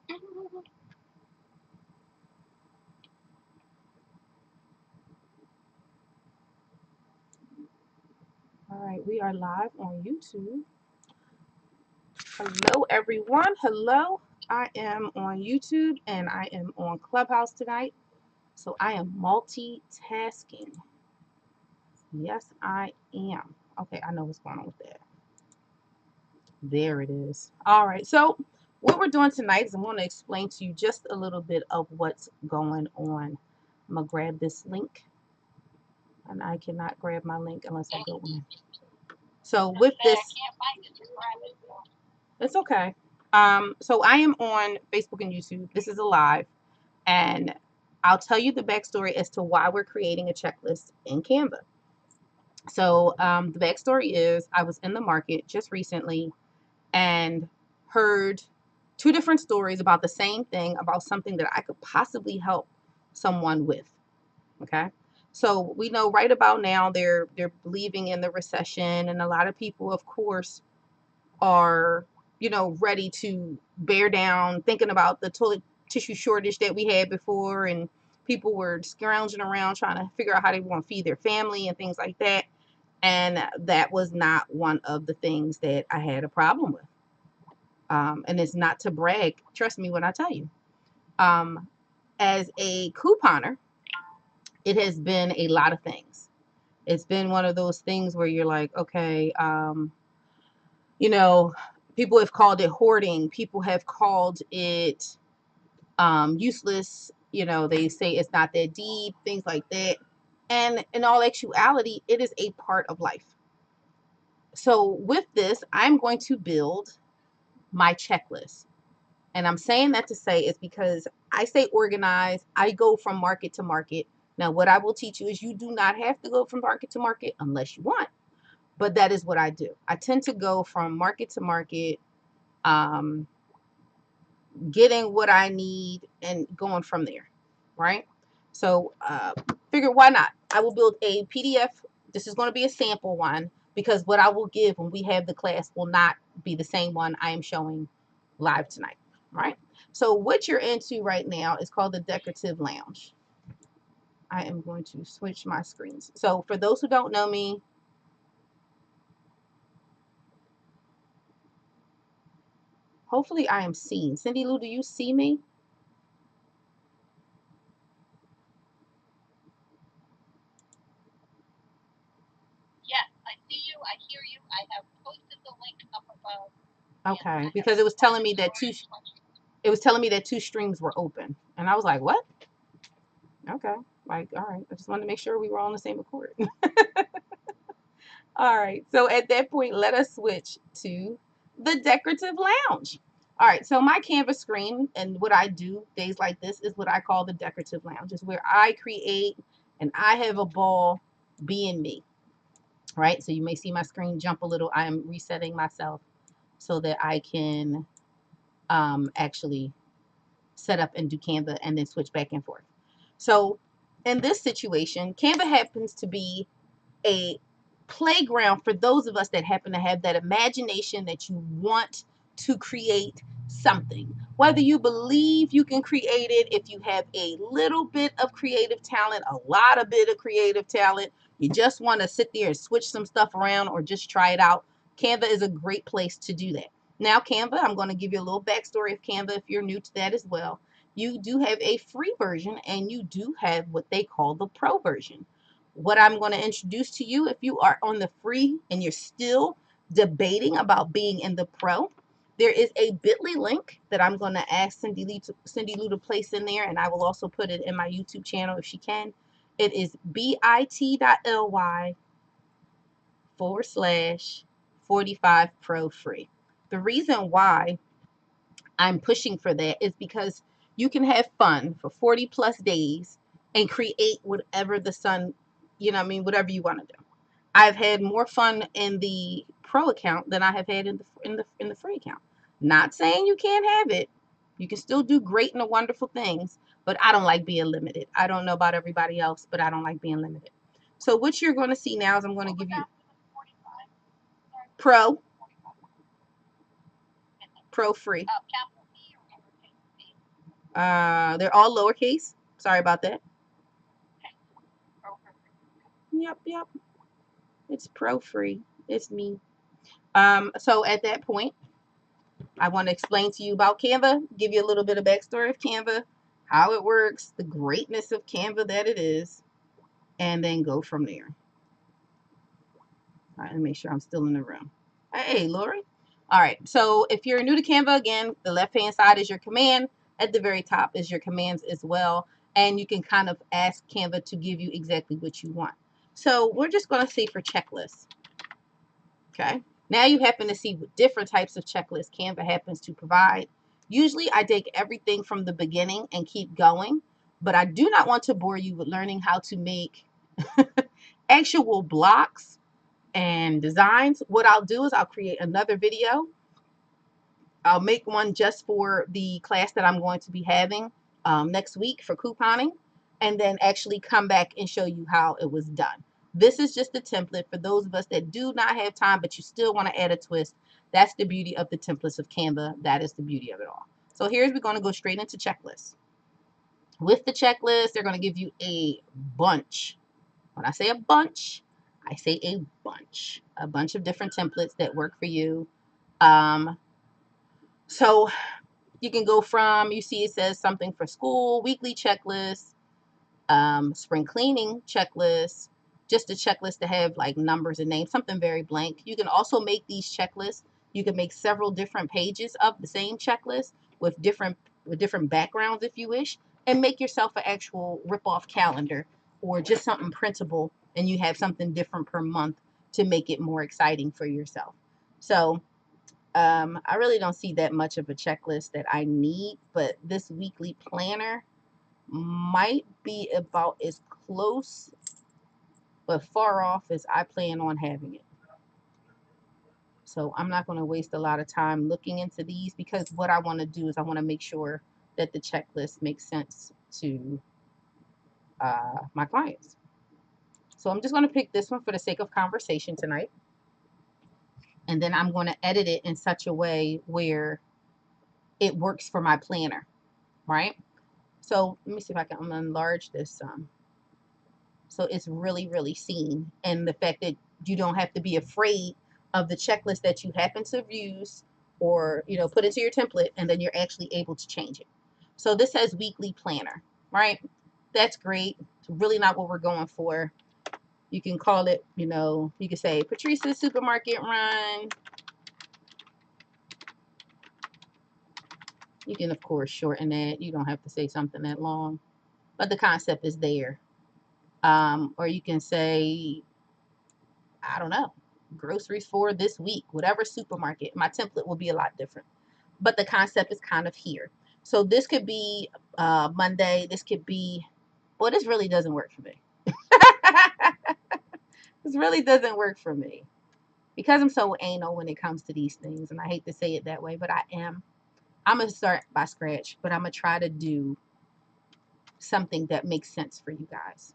All right, we are live on YouTube. Hello, everyone. Hello. I am on YouTube and I am on Clubhouse tonight. So I am multitasking. Yes, I am. Okay, I know what's going on with that. There it is. All right. So what we're doing tonight is I'm going to explain to you just a little bit of what's going on. I'm going to grab this link, and I cannot grab my link unless I go in. So with this, it's okay. So I am on Facebook and YouTube. This is a live, and I'll tell you the backstory as to why we're creating a checklist in Canva. So the backstory is I was in the market just recently and heard two different stories about the same thing, about something that I could possibly help someone with. Okay. So we know right about now they're believing in the recession, and a lot of people, of course, are, ready to bear down, thinking about the toilet tissue shortage that we had before, and people were scrounging around trying to figure out how they want to feed their family and things like that. And that was not one of the things that I had a problem with. And it's not to brag. Trust me when I tell you. As a couponer, it has been a lot of things. It's been one of those things where you're like, okay, you know, people have called it hoarding. People have called it useless. They say it's not that deep, things like that. And in all actuality, it is a part of life. So with this, I'm going to build my checklist. And I'm saying that to say is because I say organize. I go from market to market. Now, what I will teach you is you do not have to go from market to market unless you want. But that is what I do. I tend to go from market to market, um, getting what I need and going from there, right? So figure why not? I will build a PDF. This is going to be a sample one because what I will give when we have the class will not be the same one I am showing live tonight, right? So what you're into right now is called the Decorative Lounge. I am going to switch my screens. So for those who don't know me, hopefully I am seen. Cindy Lou, do you see me? Okay, because it was telling me that two streams were open, and I was like, "What?" Okay, like, all right. I just wanted to make sure we were all on the same accord. All right. So at that point, let us switch to the decorative lounge. All right. So my Canvas screen and what I do days like this is what I call the decorative lounge. Is where I create and I have a ball being me. Right. So you may see my screen jump a little. I am resetting myself so that I can actually set up and do Canva and then switch back and forth. So in this situation, Canva happens to be a playground for those of us that happen to have that imagination that you want to create something. Whether you believe you can create it, if you have a little bit of creative talent, a lot of bit of creative talent, you just want to sit there and switch some stuff around or just try it out, Canva is a great place to do that. Now, Canva, I'm going to give you a little backstory of Canva if you're new to that as well. You do have a free version and you do have what they call the pro version. What I'm going to introduce to you, if you are on the free and you're still debating about being in the pro, there is a bit.ly link that I'm going to ask Cindy Lou to place in there, and I will also put it in my YouTube channel if she can. It is bit.ly/45 pro free. The reason why I'm pushing for that is because you can have fun for 40 plus days and create whatever the sun, whatever you want to do. I've had more fun in the pro account than I have had in the free account. Not saying you can't have it. You can still do great and wonderful things, but I don't like being limited. I don't know about everybody else, but I don't like being limited. So what you're going to see now is I'm going to give you pro free. They're all lowercase. Sorry about that. Yep, yep. It's pro free. It's me. So at that point, I want to explain to you about Canva, give you a little bit of backstory of Canva, how it works, the greatness of Canva that it is, and then go from there. All right, let me make sure I'm still in the room. Hey, Lori. All right, so if you're new to Canva, again, the left-hand side is your command. At the very top is your commands as well. And you can kind of ask Canva to give you exactly what you want. So we're just going to see for checklists. Okay. Now you happen to see what different types of checklists Canva happens to provide. Usually I take everything from the beginning and keep going, but I do not want to bore you with learning how to make actual blocks and designs. What I'll do is I'll create another video. I'll make one just for the class that I'm going to be having next week for couponing, and then actually come back and show you how it was done. This is just a template for those of us that do not have time, but you still want to add a twist. That's the beauty of the templates of Canva. That is the beauty of it all. So here's, we're going to go straight into checklists. With the checklist, they're going to give you a bunch. When I say a bunch, I say a bunch of different templates that work for you. So you can go from, you see it says something for school, weekly checklist, spring cleaning checklist, just a checklist to have like numbers and names, something very blank. You can also make these checklists. You can make several different pages of the same checklist with different backgrounds if you wish, and make yourself an actual rip-off calendar or just something printable, and you have something different per month to make it more exciting for yourself. So I really don't see that much of a checklist that I need, but this weekly planner might be about as close but far off as I plan on having it. So I'm not going to waste a lot of time looking into these, because what I want to do is I want to make sure that the checklist makes sense to my clients. So I'm just going to pick this one for the sake of conversation tonight. And then I'm going to edit it in such a way where it works for my planner, right? So let me see if I can enlarge this some. So it's really, really seen. And the fact that you don't have to be afraid of the checklist that you happen to use or, you know, put into your template, and then you're actually able to change it. So this says weekly planner, right? That's great. It's really not what we're going for. You can call it, you know, you can say Patrice's supermarket run. You can, of course, shorten that. You don't have to say something that long, but the concept is there. Or you can say, I don't know, groceries for this week, whatever supermarket. My template will be a lot different, but the concept is kind of here. So this could be Monday. This could be, well, this really doesn't work for me. This really doesn't work for me because I'm so anal when it comes to these things. And I hate to say it that way, but I am. I'm going to start by scratch, but I'm going to try to do something that makes sense for you guys.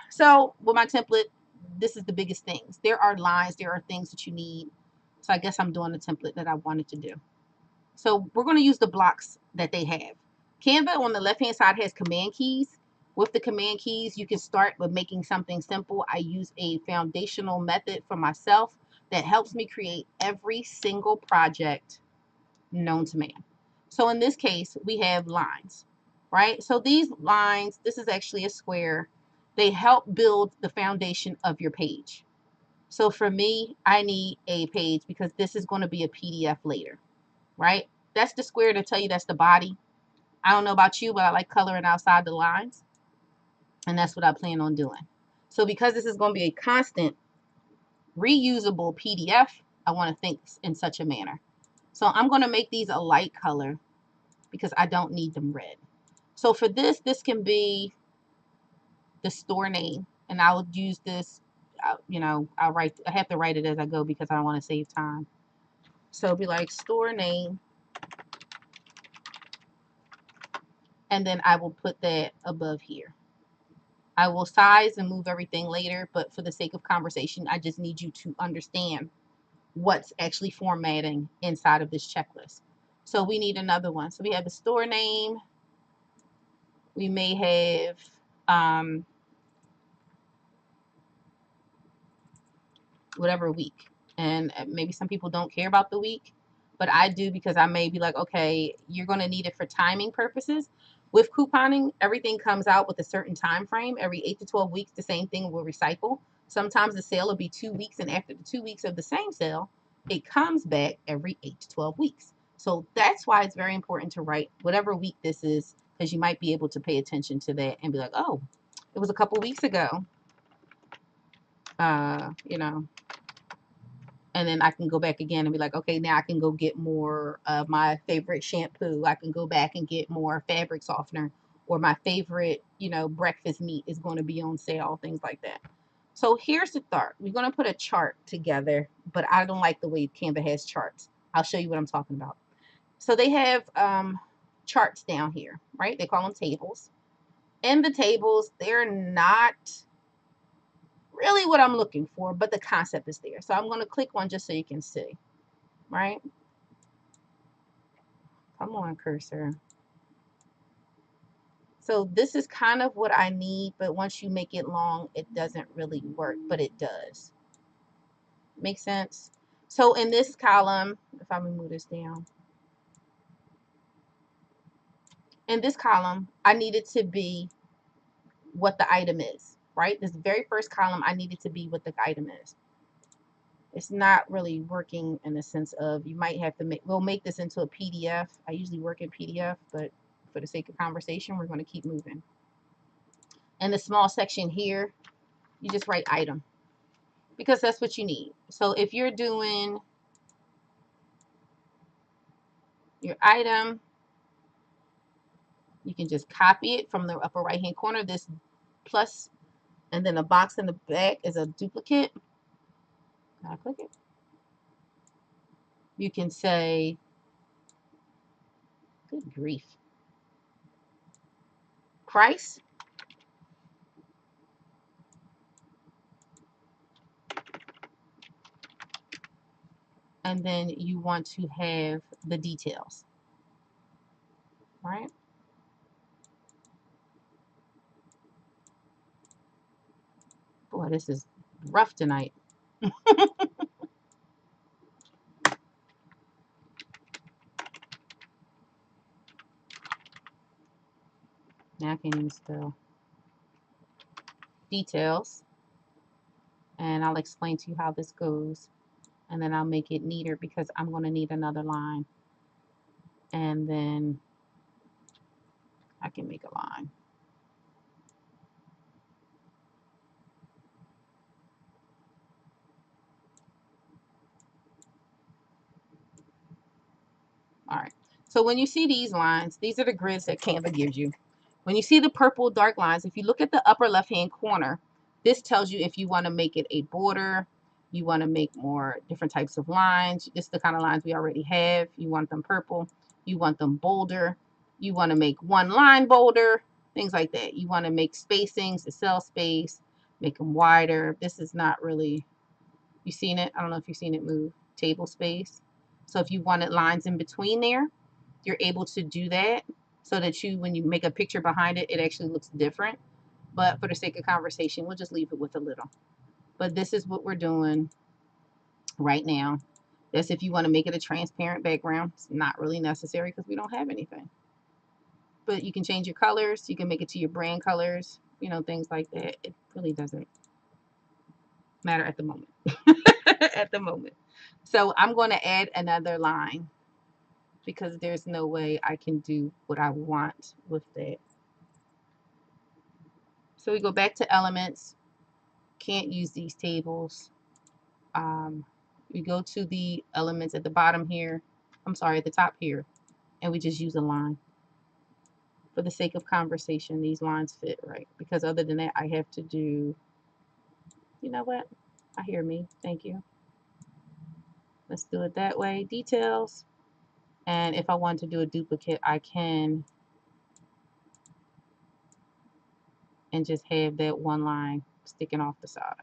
So with my template, this is the biggest things. There are lines, there are things that you need. So I guess I'm doing the template that I wanted to do. So we're going to use the blocks that they have. Canva on the left-hand side has command keys. With the command keys, you can start with making something simple. I use a foundational method for myself that helps me create every single project known to man. So in this case, we have lines, right? So these lines, this is actually a square. They help build the foundation of your page. So for me, I need a page because this is going to be a PDF later, right? That's the square to tell you that's the body. I don't know about you, but I like coloring outside the lines. And that's what I plan on doing. So because this is going to be a constant reusable PDF, I want to think in such a manner. So I'm going to make these a light color because I don't need them red. So for this, this can be the store name, and I would use this, you know, I have to write it as I go because I don't want to save time. So it'll be like store name, and then I will put that above here. I will size and move everything later, but for the sake of conversation, I just need you to understand what's actually formatting inside of this checklist. So we need another one. So we have the store name. We may have whatever week. And maybe some people don't care about the week, but I do, because I may be like, okay, you're going to need it for timing purposes. With couponing, everything comes out with a certain time frame. Every 8 to 12 weeks, the same thing will recycle. Sometimes the sale will be 2 weeks, and after the 2 weeks of the same sale, it comes back every 8 to 12 weeks. So that's why it's very important to write whatever week this is, because you might be able to pay attention to that and be like, oh, it was a couple weeks ago. You know, and then I can go back again and be like, okay, now I can go get more of my favorite shampoo. I can go back and get more fabric softener, or my favorite, you know, breakfast meat is going to be on sale, things like that. So here's the thought. We're going to put a chart together, but I don't like the way Canva has charts. I'll show you what I'm talking about. So they have charts down here, right? They call them tables. In the tables, they're not really what I'm looking for, but the concept is there. So I'm going to click one just so you can see, right? Come on, cursor. So this is kind of what I need, but once you make it long, it doesn't really work, but it does. Make sense? So in this column, if I remove this down, in this column, I need it to be what the item is, right? This very first column, I need it to be what the item is. It's not really working in the sense of, you might have to make, we'll make this into a PDF. I usually work in PDF, but for the sake of conversation, we're going to keep moving. In the small section here, you just write item, because that's what you need. So if you're doing your item, you can just copy it from the upper right hand corner, this plus, and then a box in the back is a duplicate. Can I click it? You can say, good grief, price. And then you want to have the details, right? Boy, this is rough tonight. Now I can't even spell. Details. And I'll explain to you how this goes. And then I'll make it neater, because I'm going to need another line. And then I can make a line. All right. So when you see these lines, these are the grids that Canva gives you. When you see the purple dark lines, if you look at the upper left-hand corner, this tells you if you want to make it a border, you want to make more different types of lines. This is the kind of lines we already have. You want them purple. You want them bolder. You want to make one line bolder, things like that. You want to make spacings, the cell space, make them wider. This is not really, you seen it? I don't know if you've seen it move. Table space. So if you wanted lines in between there, you're able to do that, so that you, when you make a picture behind it, it actually looks different. But for the sake of conversation, we'll just leave it with a little. But this is what we're doing right now. That's if you want to make it a transparent background. It's not really necessary because we don't have anything. But you can change your colors. You can make it to your brand colors, you know, things like that. It really doesn't matter at the moment. At the moment. So I'm going to add another line, because there's no way I can do what I want with that. So we go back to elements. Can't use these tables. We go to the elements at the bottom here. I'm sorry, at the top here. And we just use a line. For the sake of conversation, these lines fit right. Because other than that, I have to do, you know what? I hear me. Thank you. Let's do it that way. Details. And if I want to do a duplicate, I can. And just have that one line sticking off the side.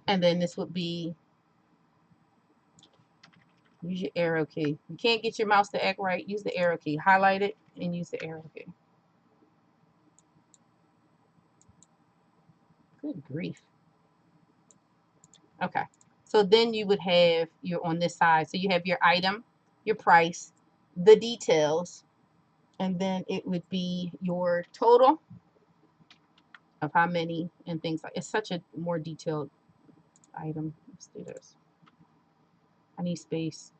And then this would be, use your arrow key. You can't get your mouse to act right, use the arrow key. Highlight it and use the arrow key. Good grief. Okay. So then you would have your, on this side, so you have your item, your price, the details, and then it would be your total of how many and things like, it's such a more detailed item. Let's do this. I need space.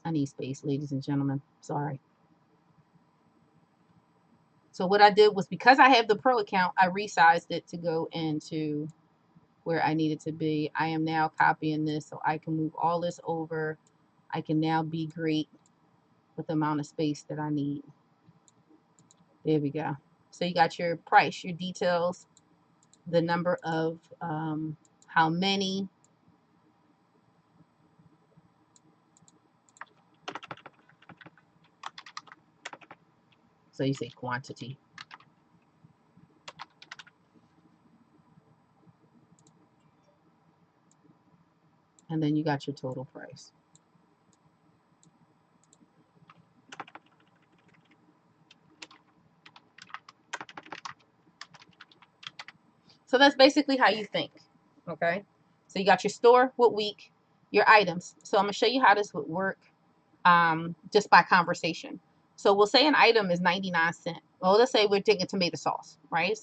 I need space, ladies and gentlemen. Sorry. So what I did was, because I have the pro account, I resized it to go into where I need it to be. I am now copying this so I can move all this over. I can now be great with the amount of space that I need. There we go. So you got your price, your details, the number of how many. So you say quantity. And then you got your total price. So that's basically how you think. Okay. So you got your store, what week, your items. So I'm going to show you how this would work just by conversation. So we'll say an item is 99 cents. Well, let's say we're taking tomato sauce, right?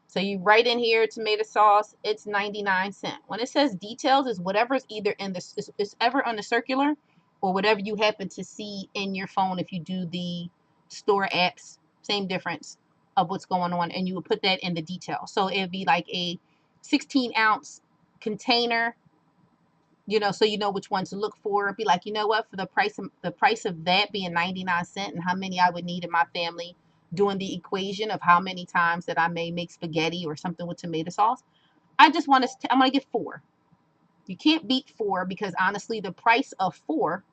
So you write in here tomato sauce, it's 99 cents. When it says details, is whatever's either in the, it's ever on the circular or whatever you happen to see in your phone if you do the store apps, same difference of what's going on, and you would put that in the detail. So it'd be like a 16-ounce container, you know, so you know which one to look for. Be like, you know what, for the price of that being 99 cents and how many I would need in my family, doing the equation of how many times that I may make spaghetti or something with tomato sauce, I just want to, I'm going to get 4. You can't beat 4, because honestly, the price of 4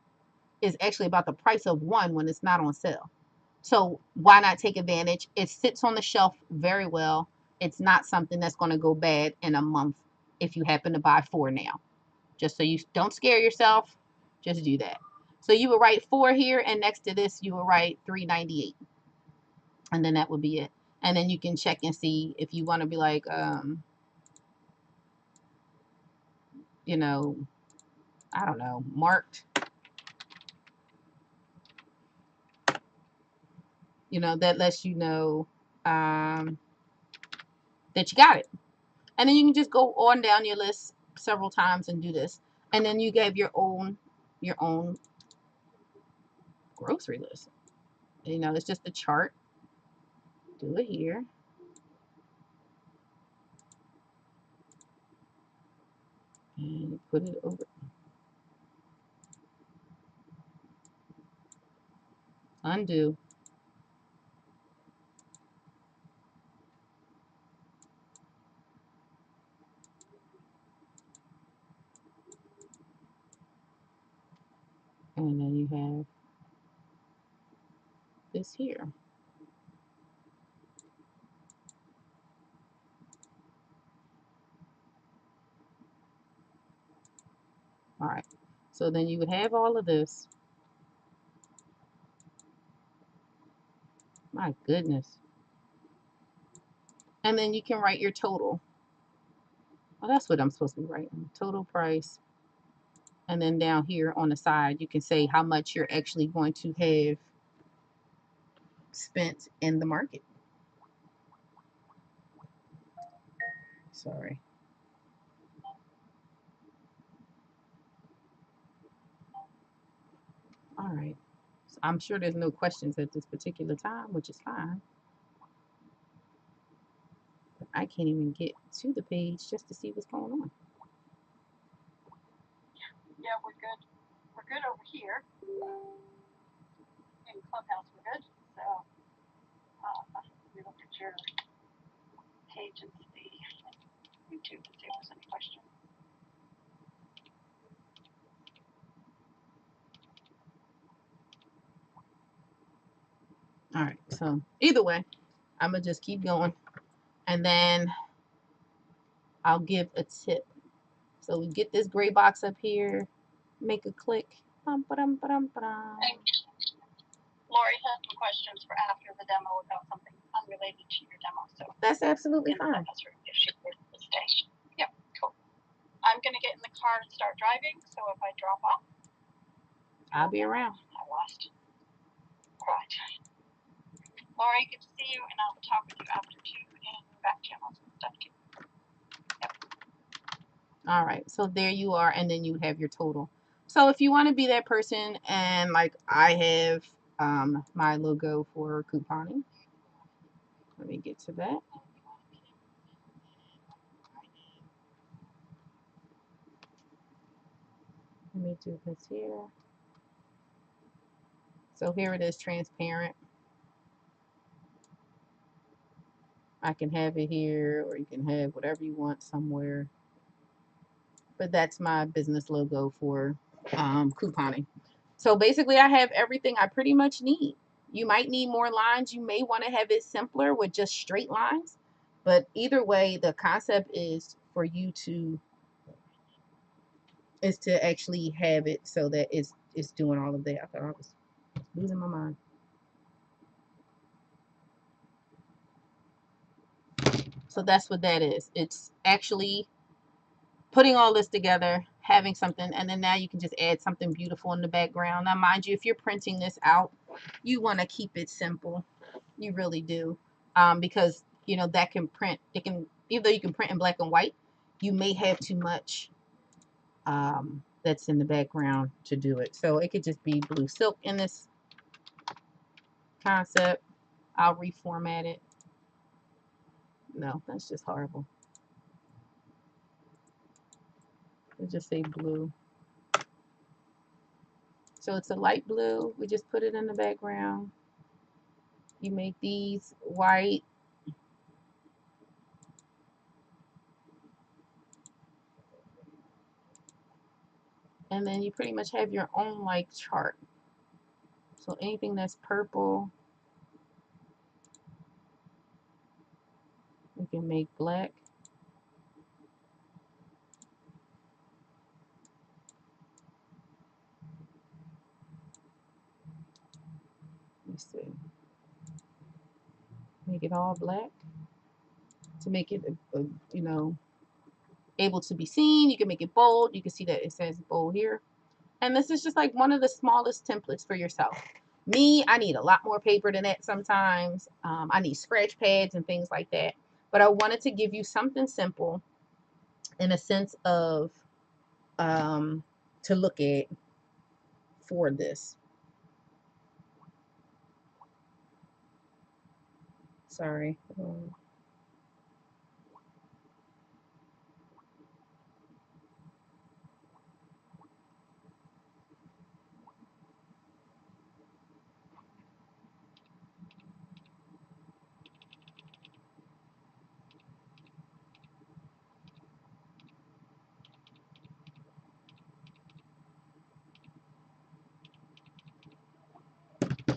is actually about the price of 1 when it's not on sale. So why not take advantage? It sits on the shelf very well. It's not something that's going to go bad in a month if you happen to buy 4 now. Just so you don't scare yourself, just do that. So you would write 4 here, and next to this you will write $3.98, and then that would be it. And then you can check and see if you want to be like, you know, I don't know, marked. You know, that lets you know that you got it. And then you can just go on down your list several times and do this. And then you have your own grocery list. You know, it's just a chart. Do it here. And put it over. Undo. And then you have this here. All right. So then you would have all of this. My goodness. And then you can write your total. Well, that's what I'm supposed to be writing. Total price. And then down here on the side, you can say how much you're actually going to have spent in the market. Sorry. All right. So I'm sure there's no questions at this particular time, which is fine. But I can't even get to the page just to see what's going on. Yeah, we're good. We're good over here. In Clubhouse, we're good. So, we look at your page and see YouTube to see if there's any questions. All right. So either way, I'm gonna just keep going, and then I'll give a tip. So we get this gray box up here, make a click. And Lori has some questions for after the demo about something unrelated to your demo. So that's absolutely fine. If she were to stay. Yep, cool. I'm gonna get in the car and start driving. So if I drop off, I'll be around. I lost. Right. Lori, good to see you, and I'll talk with you after too, and back channels and stuff too. All right, so there you are, and then you have your total. So if you want to be that person, and like I have my logo for couponing, let me get to that. Let me do this here. So here it is, transparent. I can have it here, or you can have whatever you want somewhere. But that's my business logo for couponing. So basically, I have everything I pretty much need. You might need more lines. You may want to have it simpler with just straight lines. But either way, the concept is for you to actually have it so that it's doing all of that. I thought I was losing my mind. So that's what that is. It's actually putting all this together, having something, and then now you can just add something beautiful in the background. Now, mind you, if you're printing this out, you want to keep it simple. You really do, because you know that can print. It can, even though you can print in black and white, you may have too much that's in the background to do it. So it could just be blue silk in this concept. I'll reformat it. No, that's just horrible. Let's just say blue. So it's a light blue. We just put it in the background. You make these white. And then you pretty much have your own like chart. So anything that's purple, we can make black. Let me see. Make it all black to make it, you know, able to be seen. You can make it bold. You can see that it says bold here. And this is just like one of the smallest templates for yourself. Me, I need a lot more paper than that sometimes. I need scratch pads and things like that. But I wanted to give you something simple in a sense of to look at for this. Sorry.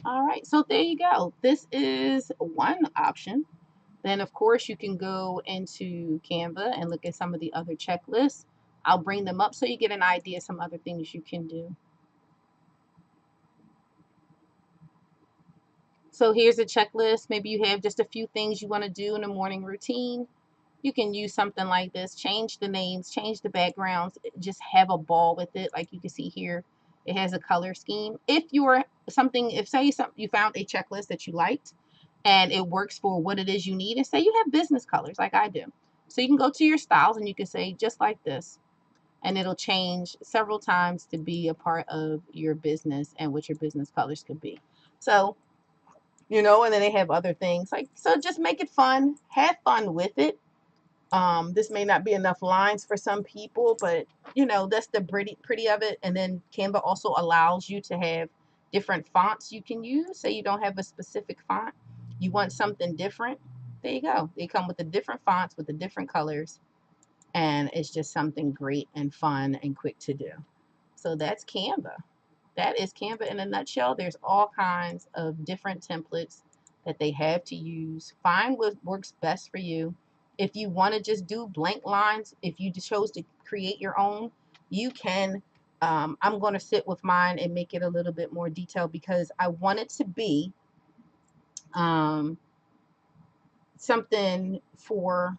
All right, so there you go. This is one option. Then, of course, you can go into Canva and look at some of the other checklists. I'll bring them up so you get an idea of some other things you can do. So here's a checklist. Maybe you have just a few things you want to do in the morning routine. You can use something like this. Change the names, change the backgrounds, just have a ball with it. Like you can see here, it has a color scheme. If you're something, if say you found a checklist that you liked and it works for what it is you need, and say you have business colors like I do. So you can go to your styles and you can say just like this, and it'll change several times to be a part of your business and what your business colors could be. So, you know, and then they have other things like, so just make it fun, have fun with it. This may not be enough lines for some people, but you know, that's the pretty of it. And then Canva also allows you to have different fonts you can use. Say you don't have a specific font, you want something different. There you go. They come with the different fonts with the different colors, and it's just something great and fun and quick to do. So that's Canva. That is Canva in a nutshell. There's all kinds of different templates that they have to use. Find what works best for you. If you want to just do blank lines, if you chose to create your own, you can. I'm going to sit with mine and make it a little bit more detailed because I want it to be um, something for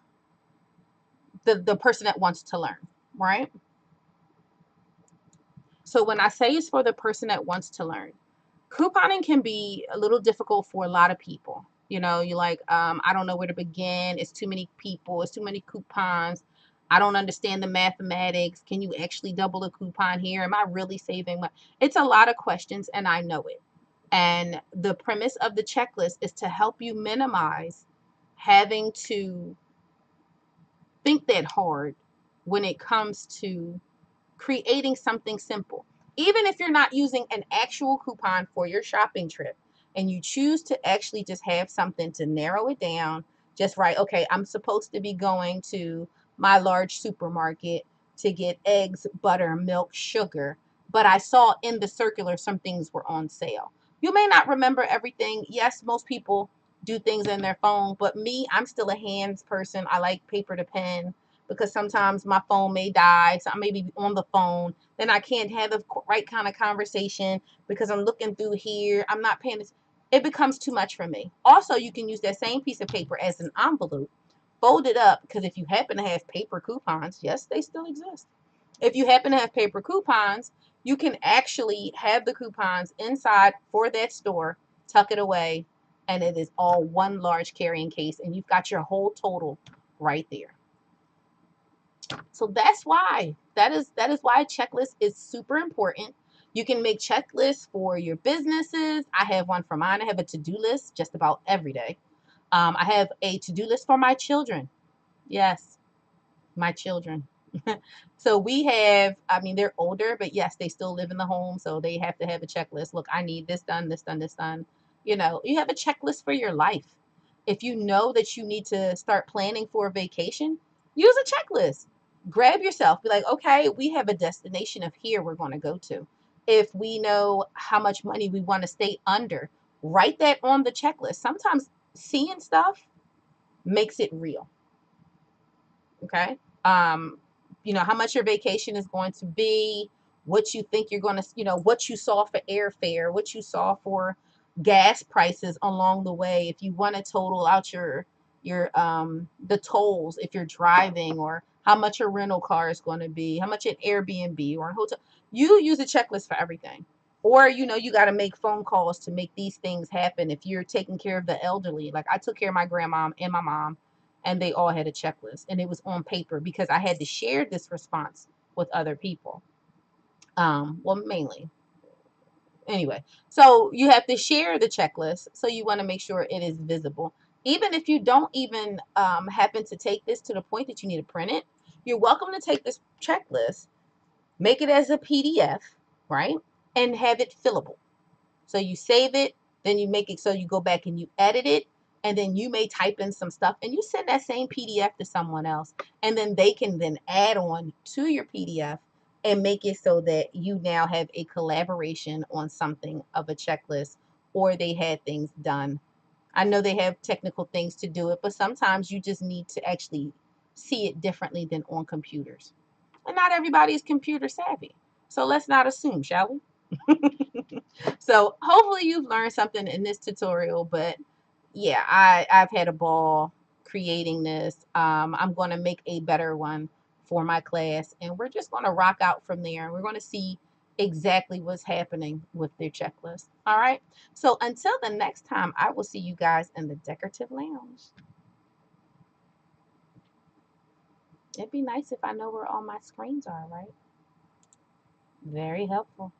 the person that wants to learn, right? So when I say it's for the person that wants to learn, couponing can be a little difficult for a lot of people. You know, you're like, I don't know where to begin. It's too many people. It's too many coupons. I don't understand the mathematics. Can you actually double a coupon here? Am I really saving money? It's a lot of questions, and I know it. And the premise of the checklist is to help you minimize having to think that hard when it comes to creating something simple. Even if you're not using an actual coupon for your shopping trip and you choose to actually just have something to narrow it down, just right, okay, I'm supposed to be going to my large supermarket to get eggs, butter, milk, sugar, but I saw in the circular some things were on sale. You may not remember everything. Yes, most people do things in their phone, but me, I'm still a hands person. I like paper to pen because sometimes my phone may die. So I may be on the phone. Then I can't have the right kind of conversation because I'm looking through here. I'm not paying this. It becomes too much for me. Also, you can use that same piece of paper as an envelope, fold it up, because if you happen to have paper coupons, yes, they still exist. If you happen to have paper coupons, you can actually have the coupons inside for that store, tuck it away, and it is all one large carrying case, and you've got your whole total right there. So that's why that is why a checklist is super important. You can make checklists for your businesses. I have one for mine. I have a to-do list just about every day. I have a to-do list for my children. Yes, my children. So we have, I mean, they're older, but yes, they still live in the home. So they have to have a checklist. Look, I need this done, this done, this done. You know, you have a checklist for your life. If you know that you need to start planning for a vacation, use a checklist. Grab yourself, be like, okay, we have a destination of here we're going to go to. If we know how much money we want to stay under, write that on the checklist. Sometimes seeing stuff makes it real. Okay. um how much your vacation is going to be, what you think you're going to, what you saw for airfare, what you saw for gas prices along the way, if you want to total out your the tolls if you're driving, or how much your rental car is going to be, how much an Airbnb or a hotel. You use a checklist for everything. Or you got to make phone calls to make these things happen. If you're taking care of the elderly, like I took care of my grandma and my mom, and they all had a checklist, and it was on paper because I had to share this response with other people. Well, mainly. Anyway, so you have to share the checklist, so you want to make sure it is visible. Even if you don't even happen to take this to the point that you need to print it, you're welcome to take this checklist, make it as a PDF, right? And have it fillable. So you save it, then you make it so you go back and you edit it, and then you may type in some stuff and you send that same PDF to someone else, and then they can then add on to your PDF and make it so that you now have a collaboration on something of a checklist, or they had things done. I know they have technical things to do it, but sometimes you just need to actually see it differently than on computers. And not everybody is computer savvy. So let's not assume, shall we? So hopefully you've learned something in this tutorial, but yeah, I've had a ball creating this. I'm going to make a better one for my class, and we're just going to rock out from there, and we're going to see exactly what's happening with their checklist. All right. So until the next time, I will see you guys in the decorative lounge. It'd be nice if I know where all my screens are, right? Very helpful.